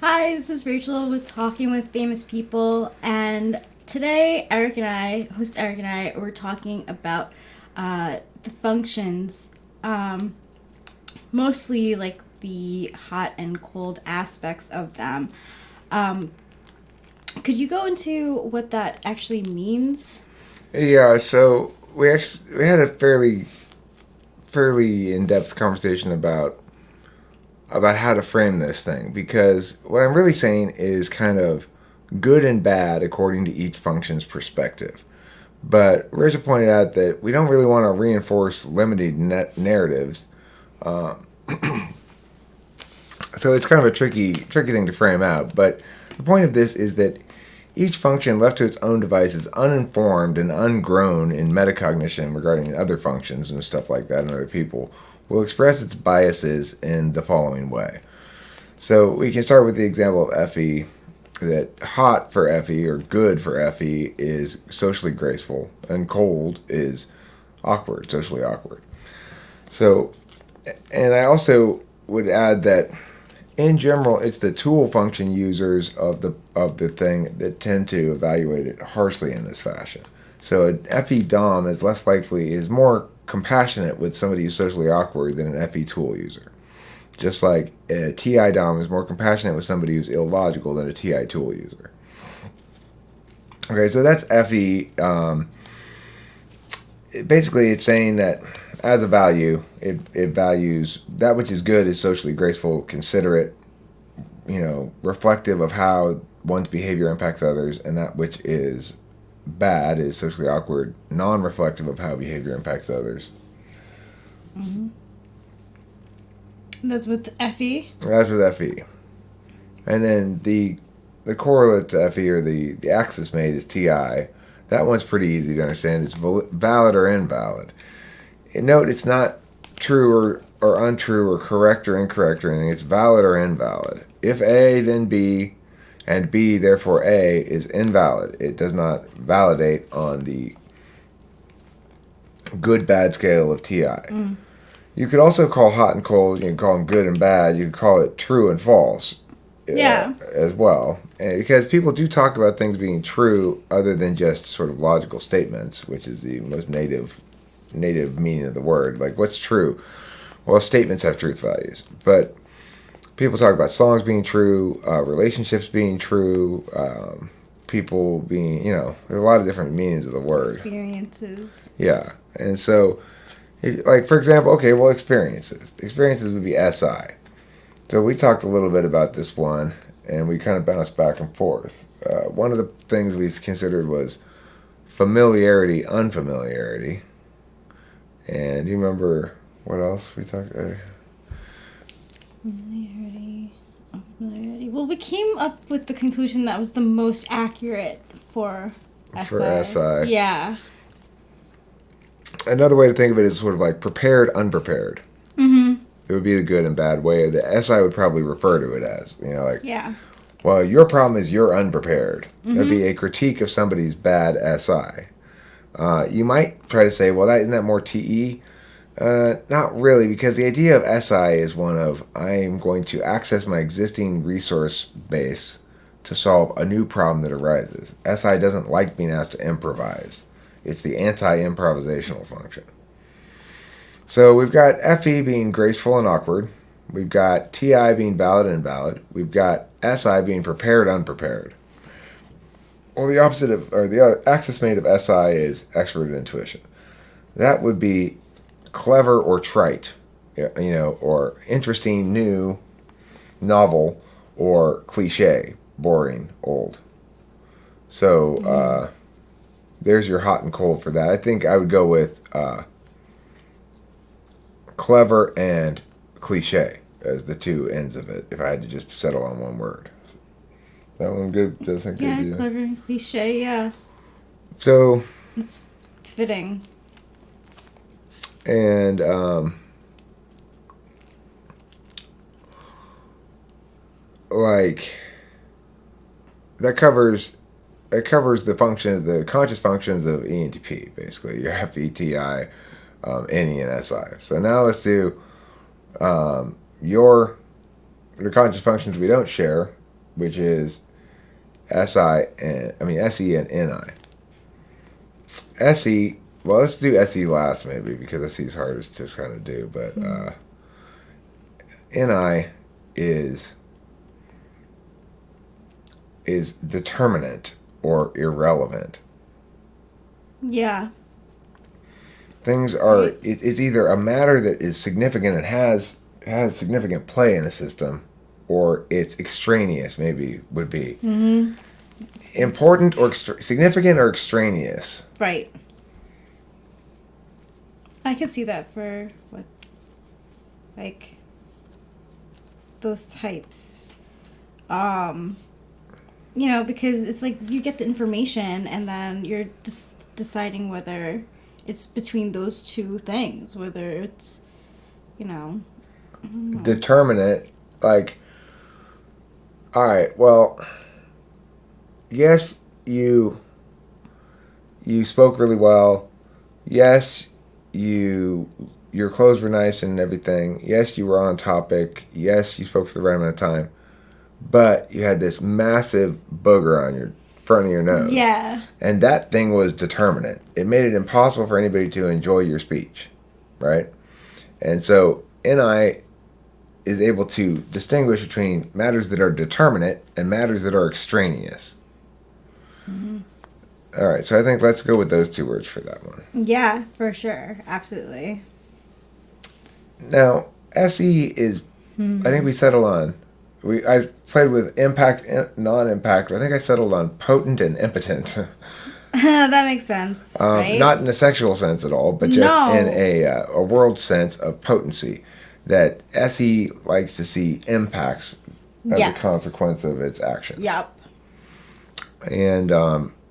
Hi, this is Rachel with Talking with Famous People, and today host Eric and I, were talking about the functions, mostly like the hot and cold aspects of them. Um, could you go into what that actually means? Yeah, so we had a fairly in depth conversation about how to frame this thing because what I'm really saying is kind of good and bad according to each function's perspective. But Rachel pointed out that we don't really want to reinforce limited narratives, so it's kind of a tricky thing to frame out. But the point of this is that each function left to its own device is uninformed and ungrown in metacognition regarding other functions and stuff like that and other people will express its biases in the following way. So we can start with the example of Effie, that hot for Effie or good for Effie is socially graceful and cold is awkward, socially awkward. So, and I also would add that in general, it's the tool function users of the thing that tend to evaluate it harshly in this fashion. So an FE DOM is more compassionate with somebody who's socially awkward than an FE tool user. Just like a TI DOM is more compassionate with somebody who's illogical than a TI tool user. Okay, so that's FE. Basically, it's saying that as a value, it values that which is good is socially graceful, considerate, reflective of how one's behavior impacts others, and that which is bad is socially awkward, non-reflective of how behavior impacts others. Mm-hmm. That's with Effie. That's with FE. And then the correlate to FE or the axis mate is TI. That one's pretty easy to understand. It's valid or invalid. And note it's not true or untrue or correct or incorrect or anything. It's valid or invalid. If A, then B, and B, therefore A, is invalid. It does not validate on the good bad scale of TI. You could also call hot and cold, you can call them good and bad, you could call it true and false Yeah. as well. And because people do talk about things being true other than just sort of logical statements, which is the most native meaning of the word. Like, what's true? Well, statements have truth values. But people talk about songs being true, relationships being true, people being, there's a lot of different meanings of the word. Experiences. Yeah. And so, like, for example, okay, well, experiences. Experiences would be SI. So we talked a little bit about this one, and we kind of bounced back and forth. One of the things we considered was familiarity, unfamiliarity. And do you remember what else we talked? Familiarity. Unfamiliarity. Well, we came up with the conclusion that was the most accurate for For SI. SI. Yeah. Another way to think of it is sort of like prepared, unprepared. Mm-hmm. It would be the good and bad way. The SI would probably refer to it as, like, Yeah. well, your problem is you're unprepared. That'd be Mm-hmm. a critique of somebody's bad SI. You might try to say, well, isn't that more TE? Not really, because the idea of SI is one of I'm going to access my existing resource base to solve a new problem that arises. SI doesn't like being asked to improvise. It's the anti-improvisational function. So we've got FE being graceful and awkward. We've got TI being valid and invalid. We've got SI being prepared, unprepared. Well, the opposite of, or the axis mate of SI is extroverted intuition. That would be clever or trite, or interesting, new, novel, or cliche, boring, old. So there's your hot and cold for that. I think I would go with clever and cliche as the two ends of it if I had to just settle on one word. That one good? Does that good? Yeah, Yeah. clever and cliche, yeah. So, It's fitting. and like that covers the conscious functions of ENTP, basically. Your FETI, NE, and SI. So now let's do your the conscious functions we don't share. which is SE and NI. SE, well, let's do SE last maybe because SE is hardest to kind of do, but NI is determinate or irrelevant. Yeah. Things are, it's either a matter that is significant and has significant play in a system, or it's extraneous, maybe would be. Mm-hmm. Important or significant or extraneous. Right. I can see that for what, like, those types. You know, because it's like you get the information and then you're deciding whether it's between those two things, whether it's, you know, I don't know. Determinate, like, all right, well, yes, you spoke really well. Yes, your clothes were nice and everything. Yes, you were on topic. Yes, you spoke for the right amount of time. But you had this massive booger on your front of your nose. Yeah. And that thing was determinate. It made it impossible for anybody to enjoy your speech, right? And so NI is able to distinguish between matters that are determinate and matters that are extraneous. Mm-hmm. All right, so I think let's go with those two words for that one. Yeah, for sure. Absolutely. Now, SE is, I think we settled on, I played with impact, non-impact. I think I settled on potent and impotent. That makes sense, right? Not in a sexual sense at all, but just in a world sense of potency. That SE likes to see impacts as a consequence of its actions. Yep. And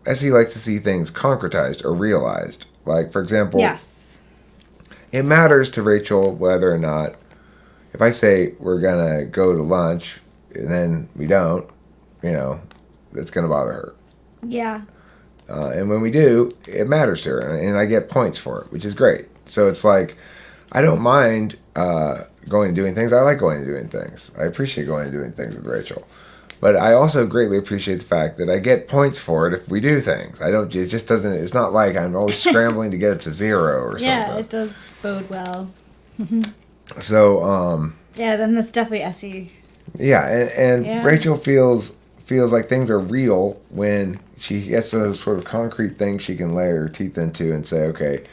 SE likes to see things concretized or realized. Like, for example, it matters to Rachel whether or not, if I say we're going to go to lunch and then we don't, you know, that's going to bother her. Yeah. And when we do, it matters to her, and I get points for it, which is great. So it's like, I don't mind going and doing things. I like going and doing things. I appreciate going and doing things with Rachel. But I also greatly appreciate the fact that I get points for it if we do things. It just doesn't, it's not like I'm always scrambling to get it to 0 or something. Yeah, it does bode well. So, yeah, then that's definitely SE. Yeah, and Rachel feels like things are real when she gets those sort of concrete things she can lay her teeth into and say, okay,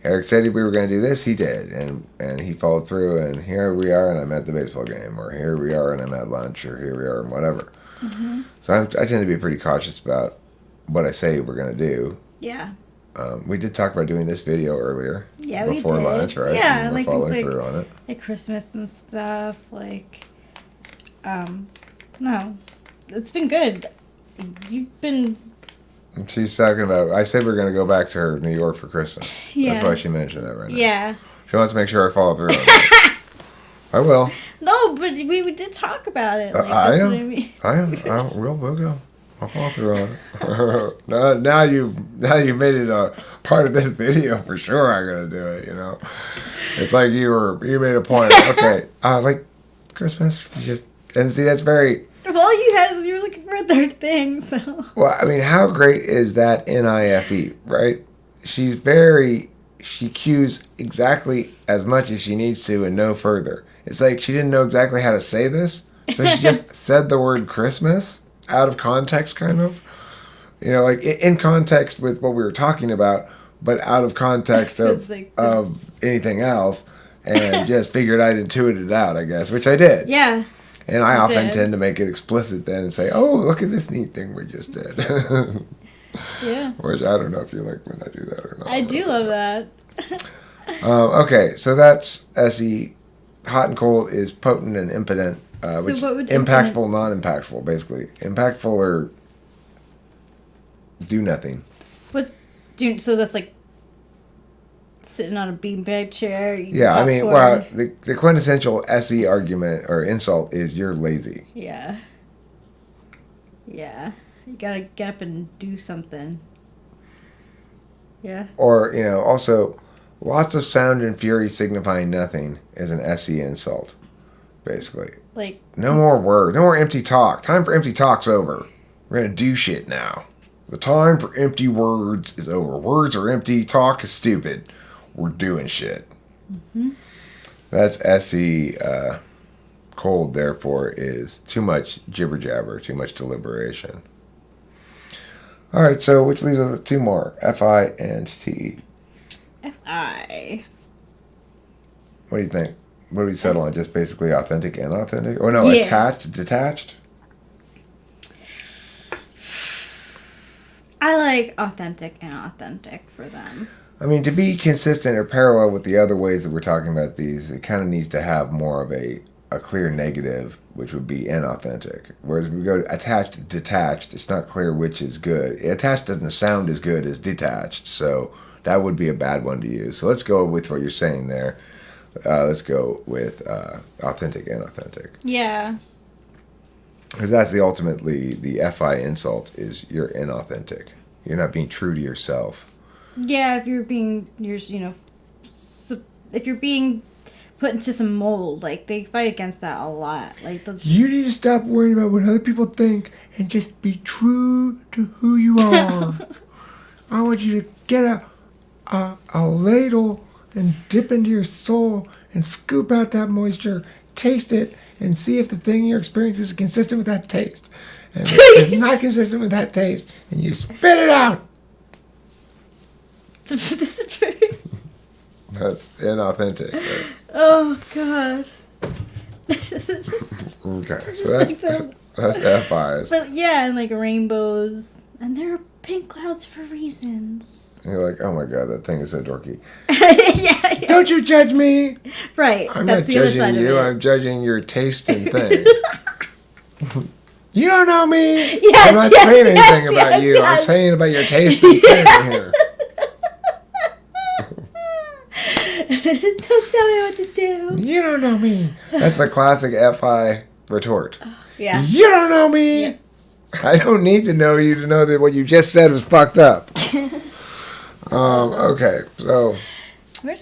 Eric said we were going to do this, he did, and he followed through, and here we are, and I'm at the baseball game, or here we are, and I'm at lunch, or here we are, and whatever. Mm-hmm. So I tend to be pretty cautious about what I say we're going to do. Yeah. We did talk about doing this video earlier. Yeah, before we did. lunch, right? Yeah, and we're like following things through on it. like Christmas and stuff. Like, no, it's been good. You've been. She's talking about. I said we're going to go back to her New York for Christmas. Yeah. That's why she mentioned that right now. Yeah. She wants to make sure I follow through on it. I will. No, but we did talk about it. Like, I that's am. What I mean. I am. We'll go. I'll follow through on it. now you've made it a part of this video for sure. I'm gonna do it. You know, it's like you made a point. Okay, like Christmas. And see that's very. Well, you were looking for a third thing, so. Well, I mean, how great is that NIFE, right? She cues exactly as much as she needs to and no further. It's like she didn't know exactly how to say this, so she just said the word Christmas out of context, kind of. You know, like in context with what we were talking about, but out of context of anything else, and just figured I'd intuit it out, I guess, which I did. Yeah. And I often tend to make it explicit then and say, oh, look at this neat thing we just did. Yeah. Which I don't know if you like when I do that or not. I do love that. Okay, so that's SE. Hot and cold is potent and impotent. Which what would impactful, non-impactful, basically. Impactful or do nothing. So that's like sitting on a beanbag chair. Yeah, I mean, well, the quintessential SE argument or insult is you're lazy. Yeah. Yeah. You gotta get up and do something. Yeah. Or, you know, also, lots of sound and fury signifying nothing is an SE insult. basically. Like, No more word. No more empty talk. Time for empty talk's over. We're going to do shit now. The time for empty words is over. Words are empty. Talk is stupid. We're doing shit. mm-hmm. That's SE. Cold, therefore, is too much jibber jabber, too much deliberation. All right, so which leaves us with two more, FI and TE. FI. What do you think? What do we settle on? Just basically authentic and authentic? Oh, no, Yeah. attached, detached? I like authentic and authentic for them. I mean, to be consistent or parallel with the other ways that we're talking about these, it kind of needs to have more of a clear negative, which would be inauthentic. Whereas we go to attached, detached, it's not clear which is good. Attached doesn't sound as good as detached, so that would be a bad one to use. So let's go with what you're saying there. Let's go with authentic and authentic. Yeah. Because that's ultimately the FI insult is you're inauthentic. You're not being true to yourself. Yeah, if you're being, if you're being put into some mold, like, they fight against that a lot. Like, You need to stop worrying about what other people think and just be true to who you are. I want you to get a ladle and dip into your soul and scoop out that moisture, taste it, and see if the thing you're experiencing is consistent with that taste. And if it's not consistent with that taste, then you spit it out. this is very... That's inauthentic. Right? Oh, God. Okay, so that's FIs. But yeah, and like rainbows. And there are pink clouds for reasons. And you're like, oh my God, that thing is so dorky. yeah. Don't you judge me. Right. I'm That's not the other judging side you. of it. I'm judging your taste and thing. You don't know me. Yes, I'm not yes, saying anything yes, about yes, you. I'm yes. saying about your taste and thing here. Don't tell me what to do. You don't know me. That's the classic FI retort. Yeah. You don't know me. Yeah. I don't need to know you to know that what you just said was fucked up. Okay, so Where-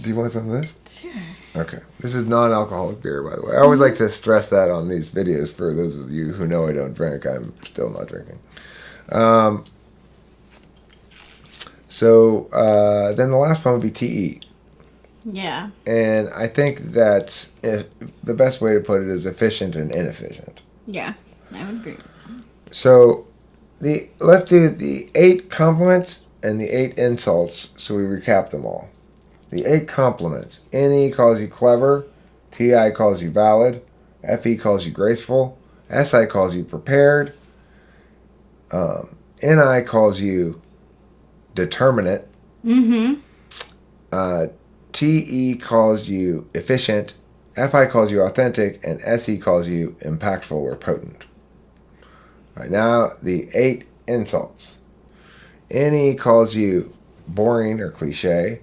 do you want some of this? Sure. Okay. This is non-alcoholic beer, by the way. I always like to stress that on these videos for those of you who know I don't drink. I'm still not drinking. So then the last one would be TE. Yeah. And I think that's the best way to put it is efficient and inefficient. Yeah. I would agree. So let's do the 8 compliments and the 8 insults so we recap them all. The 8 compliments. NE calls you clever. TI calls you valid. FE calls you graceful. SI calls you prepared. NI calls you determinate. Mm-hmm. TE calls you efficient. FI calls you authentic. And SE calls you impactful or potent. All right, now the 8 insults. NE calls you boring or cliche.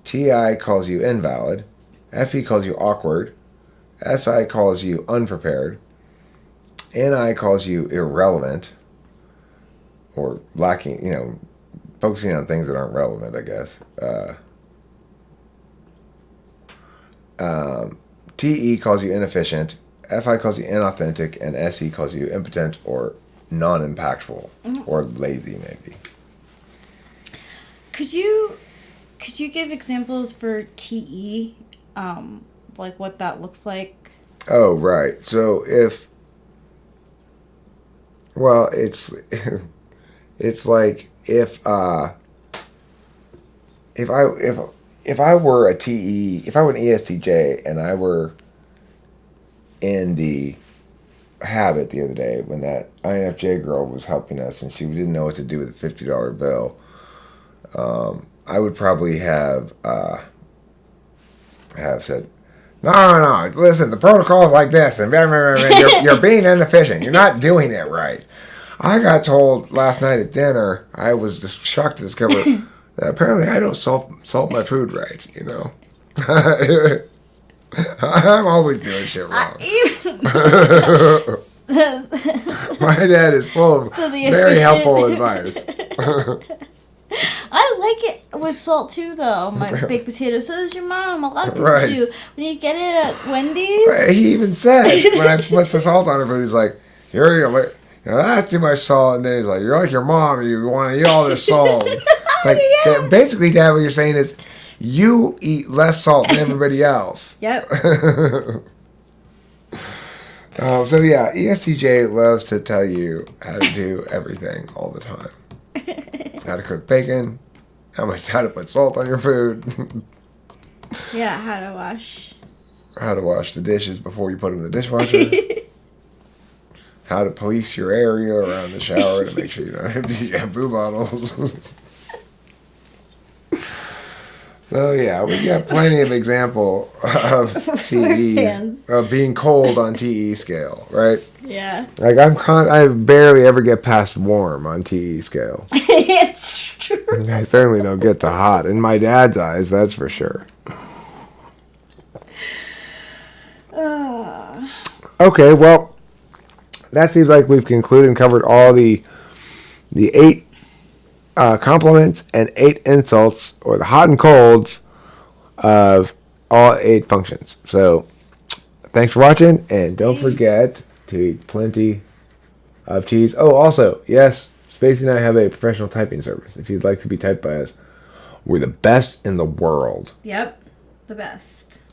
TI calls you invalid. FE calls you awkward. SI calls you unprepared. NI calls you irrelevant. Or lacking, focusing on things that aren't relevant, I guess. TE calls you inefficient. FI calls you inauthentic. And SE calls you impotent or non-impactful. Or lazy, maybe. Could you give examples for TE, like what that looks like? Oh, right. So it's like if I were a TE, if I were an ESTJ and I were in the Habit the other day when that INFJ girl was helping us and she didn't know what to do with a $50 bill, I would probably have said, no, listen, the protocol's like this, and you're being inefficient. You're not doing it right. I got told last night at dinner, I was just shocked to discover that apparently I don't salt my food right, I'm always doing shit wrong. My dad is full of very helpful advice. I like it with salt too, though. My baked potato. So does your mom. A lot of people Right. do. When you get it at Wendy's. He even said when I put the salt on her food, he's like, that's too much salt. And then he's like, you're like your mom. You want to eat all this salt. It's like, basically, Dad, what you're saying is you eat less salt than everybody else. Yep. So yeah, ESTJ loves to tell you how to do everything all the time. How to cook bacon, how to put salt on your food, Yeah, how to wash. how to wash the dishes before you put them in the dishwasher, how to police your area around the shower to make sure you don't have shampoo bottles. So yeah, we got plenty of example of TEs, fans. of being cold on TE scale, right? Yeah. Like I barely ever get past warm on TE scale. It's true. I certainly don't get to hot in my dad's eyes, that's for sure. Okay, well, that seems like we've concluded and covered all the 8 compliments and 8 insults, or the hot and colds of all 8 functions. So, thanks for watching, and don't forget to eat plenty of cheese. Oh, also, yes, Spacey and I have a professional typing service. If you'd like to be typed by us, we're the best in the world. Yep. The best.